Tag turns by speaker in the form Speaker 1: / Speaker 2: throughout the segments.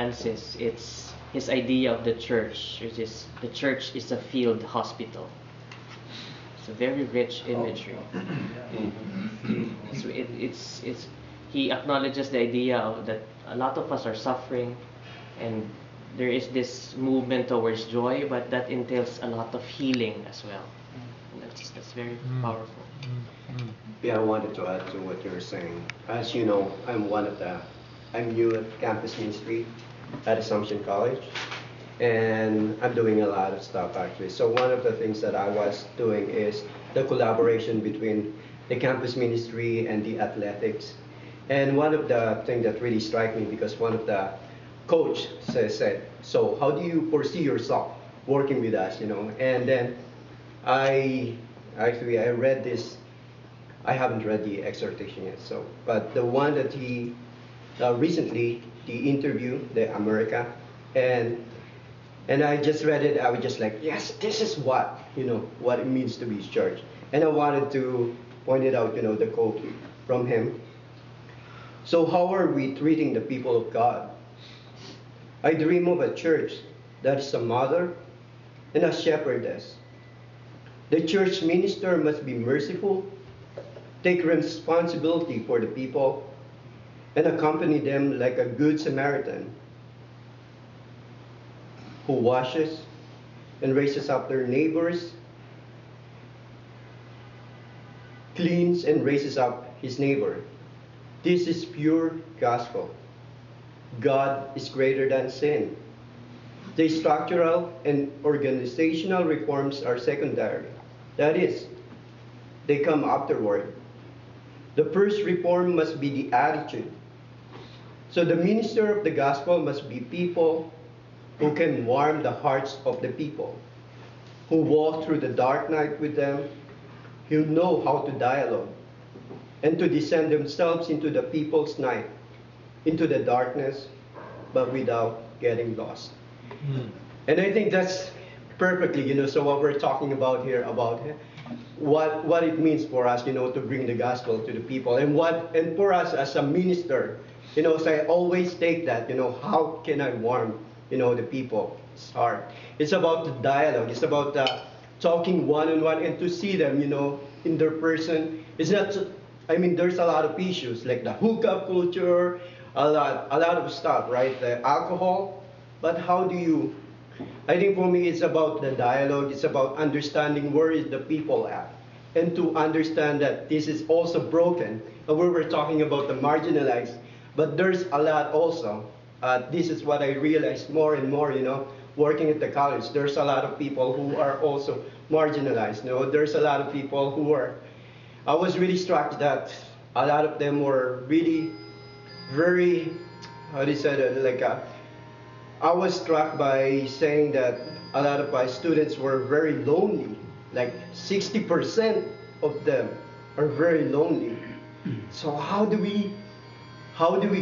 Speaker 1: Francis, it's his idea of the church, which is the church is a field hospital. It's a very rich imagery. So it's he acknowledges the idea of that a lot of us are suffering, and there is this movement towards joy, but that entails a lot of healing as well. And that's very powerful.
Speaker 2: Yeah, I wanted to add to what you were saying. As you know, I'm new at campus ministry at Assumption College, and I'm doing a lot of stuff actually. So one of the things that I was doing is the collaboration between the campus ministry and the athletics. And one of the things that really struck me, because one of the coach said, so how do you foresee yourself working with us, And then I read this. I haven't read the exhortation yet, but the one that he recently, the interview, the America, and I just read it. I was just like, yes, this is what it means to be church. And I wanted to point it out, the quote from him. So how are we treating the people of God? I dream of a church that is a mother and a shepherdess. The church minister must be merciful, take responsibility for the people, and accompany them like a good Samaritan who washes and raises up their neighbors, cleans and raises up his neighbor. This is pure gospel. God is greater than sin. The structural and organizational reforms are secondary. That is, they come afterward. The first reform must be the attitude. So the minister of the gospel must be people who can warm the hearts of the people, who walk through the dark night with them, who know how to dialogue, and to descend themselves into the people's night, into the darkness, but without getting lost. And I think that's perfectly, so what we're talking about here, about what it means for us, to bring the gospel to the people, and for us as a minister, so I always take that, how can I warm, the people's heart? It's about the dialogue. It's about talking one-on-one and to see them, in their person. It's not. There's a lot of issues like the hookup culture, a lot of stuff, right? The alcohol, but how do you? I think for me, it's about the dialogue. It's about understanding where is the people at, and to understand that this is also broken. And we were talking about the marginalized, but there's a lot also. This is what I realized more and more, working at the college. There's a lot of people who are also marginalized. There's a lot of people who are. I was really struck that a lot of them were really very, how do you say that, I was struck by saying that a lot of my students were very lonely. Like 60% of them are very lonely. So how do we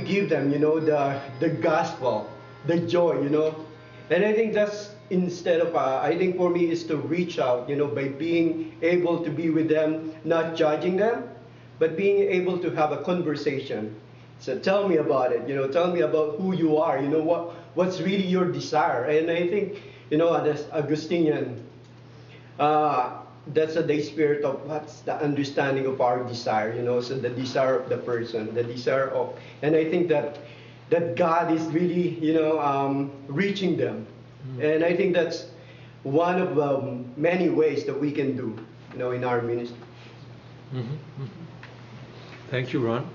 Speaker 2: give them, the gospel, the joy, And I think that's instead of, I think for me is to reach out, by being able to be with them, not judging them, but being able to have a conversation. So tell me about it, tell me about who you are, what's really your desire. And I think, as Augustinian, that's the spirit of what's the understanding of our desire, so the desire of the person, the desire of, and I think that God is really, reaching them. And I think that's one of the many ways that we can do, in our ministry.
Speaker 3: Thank you, Ron.